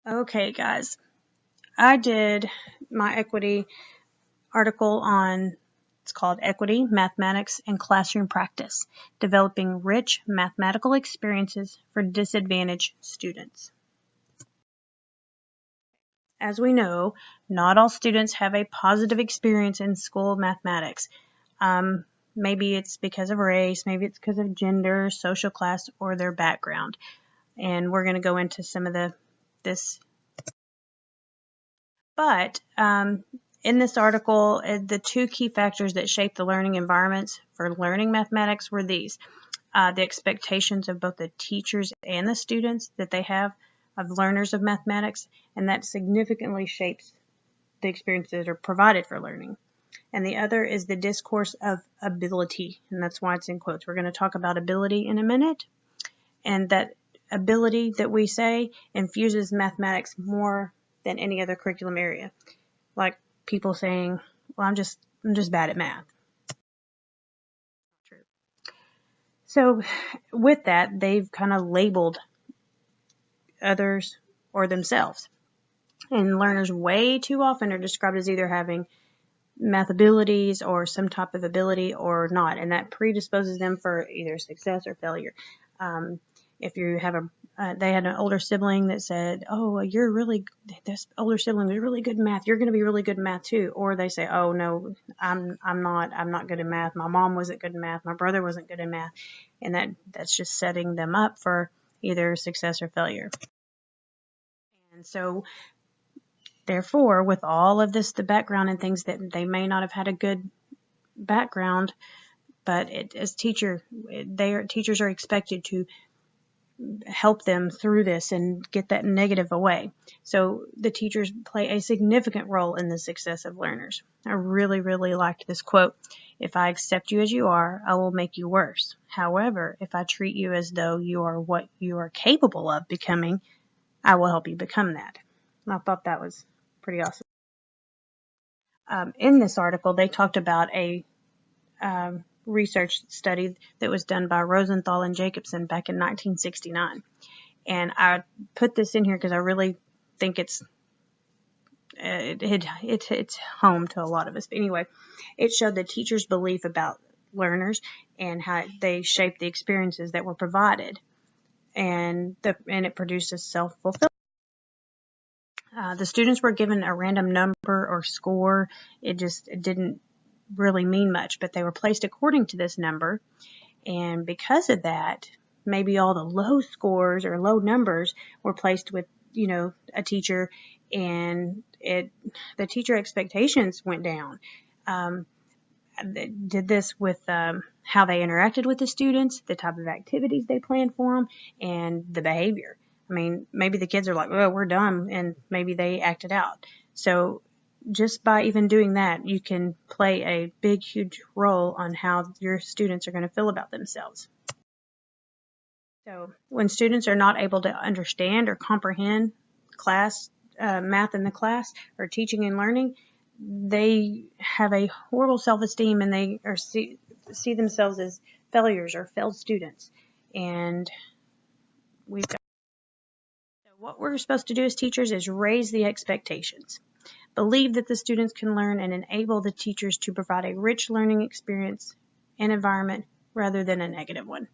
Okay, guys, I did my equity article on, it's called Equity, Mathematics, and Classroom Practice, Developing Rich Mathematical Experiences for Disadvantaged Students. As we know, not all students have a positive experience in school mathematics. Maybe it's because of race, maybe it's because of gender, social class, or their background. And we're going to go into some of this. But in this article, the two key factors that shape the learning environments for learning mathematics were these. The expectations of both the teachers and the students that they have of learners of mathematics, and that significantly shapes the experiences that are provided for learning. And the other is the discourse of ability, and that's why it's in quotes. We're going to talk about ability in a minute, and that ability that we say infuses mathematics more than any other curriculum area. Like people saying, well, I'm just bad at math. True. So with that, they've kind of labeled others or themselves. And learners way too often are described as either having math abilities or some type of ability or not, and that predisposes them for either success or failure. If you have they had an older sibling that said, oh, this older sibling was really good in math, you're going to be really good in math too. Or they say, oh no, I'm not good in math, my mom wasn't good in math, my brother wasn't good in math, and that's just setting them up for either success or failure. And so therefore, with all of this, the background and things that they may not have had a good background, but as teachers are expected to help them through this and get that negative away. So the teachers play a significant role in the success of learners. I really, really liked this quote. If I accept you as you are, I will make you worse. However, if I treat you as though you are what you are capable of becoming, I will help you become that. And I thought that was pretty awesome. In this article, they talked about a research study that was done by Rosenthal and Jacobson back in 1969. And I put this in here because I really think it hits home to a lot of us. But anyway, it showed the teacher's belief about learners and how they shaped the experiences that were provided. And it produces self-fulfillment. The students were given a random number or score. It didn't really mean much, but they were placed according to this number. And because of that, maybe all the low scores or low numbers were placed with, a teacher, and the teacher expectations went down. They did this with how they interacted with the students, the type of activities they planned for them, and the behavior. I mean, maybe the kids are like, well, we're dumb, and maybe they acted out. So just by even doing that, you can play a big, huge role on how your students are going to feel about themselves. So when students are not able to understand or comprehend math in the class or teaching and learning, they have a horrible self-esteem, and they see themselves as failures or failed students. And what we're supposed to do as teachers is raise the expectations. Believe that the students can learn and enable the teachers to provide a rich learning experience and environment rather than a negative one.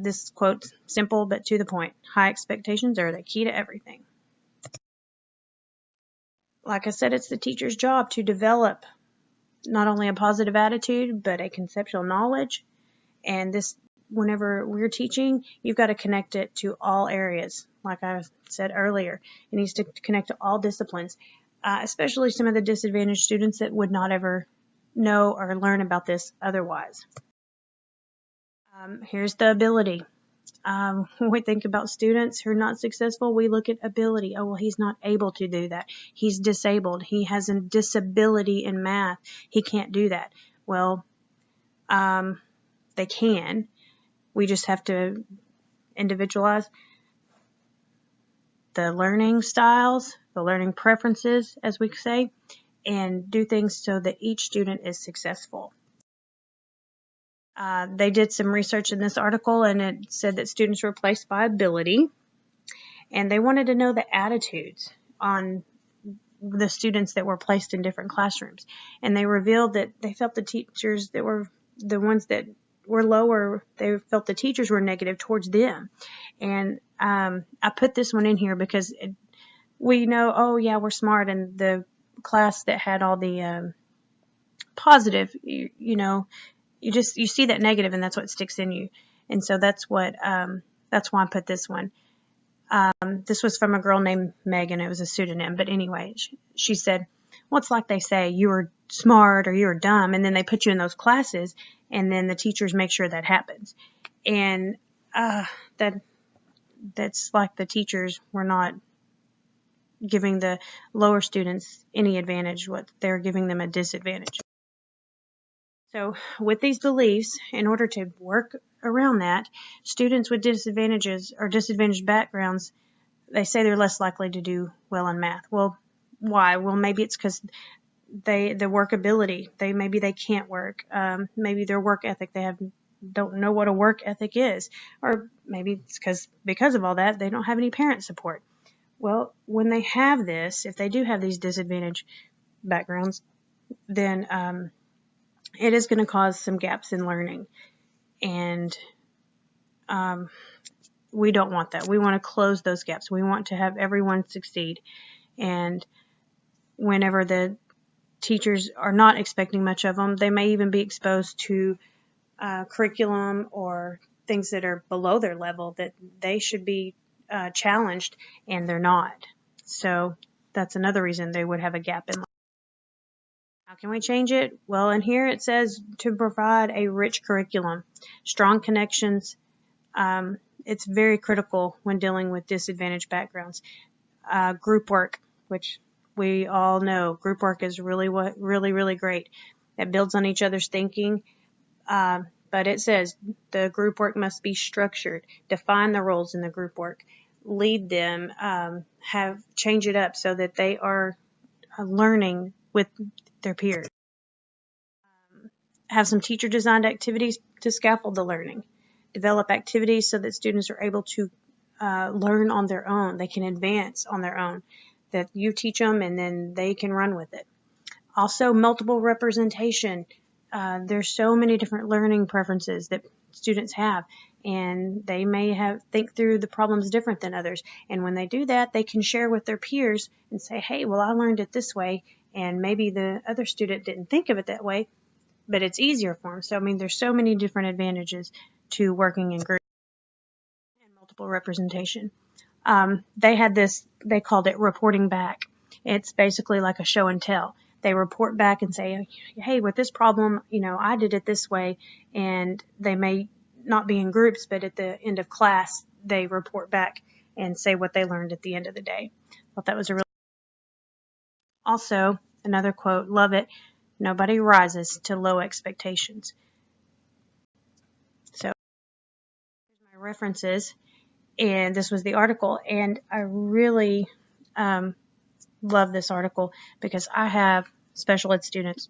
This quote's simple but to the point. High expectations are the key to everything. Like I said, it's the teacher's job to develop not only a positive attitude, but a conceptual knowledge. And this, whenever we're teaching, you've got to connect it to all areas. Like I said earlier, it needs to connect to all disciplines, especially some of the disadvantaged students that would not ever know or learn about this otherwise. Here's the ability. When we think about students who are not successful, we look at ability. Oh, well, he's not able to do that. He's disabled. He has a disability in math. He can't do that. Well, they can. We just have to individualize the learning styles, the learning preferences, as we say, and do things so that each student is successful. They did some research in this article, and it said that students were placed by ability, and they wanted to know the attitudes on the students that were placed in different classrooms. And they revealed that they felt the teachers that were the ones that were lower, they felt the teachers were negative towards them. And I put this one in here because we know, oh yeah, we're smart, and the class that had all the positive, you know, you see that negative, and that's what sticks in you. And so that's why I put this one. This was from a girl named Megan. It was a pseudonym, but anyway, she said, well, it's like they say you were smart or you're dumb, and then they put you in those classes, and then the teachers make sure that happens. And that's like the teachers were not giving the lower students any advantage, what they're giving them a disadvantage. So with these beliefs, in order to work around that, students with disadvantages or disadvantaged backgrounds, they say they're less likely to do well in math. Well, why? Well, maybe it's because the workability, maybe they can't work. Maybe their work ethic, don't know what a work ethic is. Or maybe it's because of all that, they don't have any parent support. Well, when they have this, if they do have these disadvantaged backgrounds, then it is going to cause some gaps in learning. And we don't want that. We want to close those gaps. We want to have everyone succeed. And whenever the teachers are not expecting much of them, they may even be exposed to curriculum or things that are below their level that they should be challenged, and they're not. So that's another reason they would have a gap in learning. How can we change it? Well, in here it says to provide a rich curriculum, strong connections. It's very critical when dealing with disadvantaged backgrounds. Group work, which we all know, group work is really great. It builds on each other's thinking. But it says the group work must be structured. Define the roles in the group work. Lead them. Change it up so that they are learning with their peers. Have some teacher-designed activities to scaffold the learning. Develop activities so that students are able to learn on their own. They can advance on their own. That you teach them and then they can run with it. Also, multiple representation. There's so many different learning preferences that students have, and they may think through the problems different than others. And when they do that, they can share with their peers and say, hey, well, I learned it this way, and maybe the other student didn't think of it that way, but it's easier for them. So, I mean, there's so many different advantages to working in groups and multiple representation. They had this, they called it reporting back. It's basically like a show and tell. They report back and say, hey, with this problem, I did it this way. And they may not be in groups, but at the end of class, they report back and say what they learned at the end of the day. I thought that was Also, another quote, love it, nobody rises to low expectations. So, here's my references, and this was the article, and I really love this article because I have special ed students,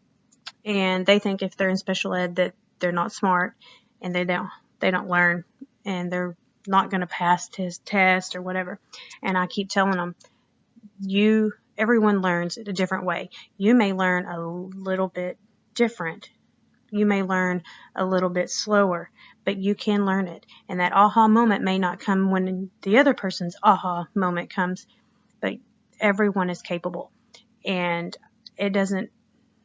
and they think if they're in special ed that they're not smart and they don't learn and they're not going to pass this test or whatever. And I keep telling them, everyone learns it a different way. You may learn a little bit different. You may learn a little bit slower, but you can learn it. And that aha moment may not come when the other person's aha moment comes, but everyone is capable. And it doesn't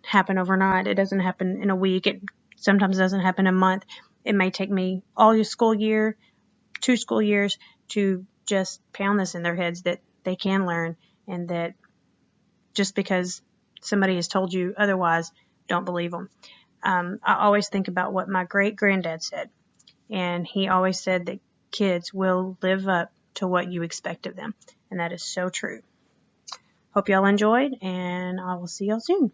happen overnight. It doesn't happen in a week. It sometimes doesn't happen in a month. It may take me all your school year, 2 school years to just pound this in their heads that they can learn, and that just because somebody has told you otherwise, don't believe them. I always think about what my great-granddad said, and he always said that kids will live up to what you expect of them, and that is so true. Hope y'all enjoyed, and I will see y'all soon.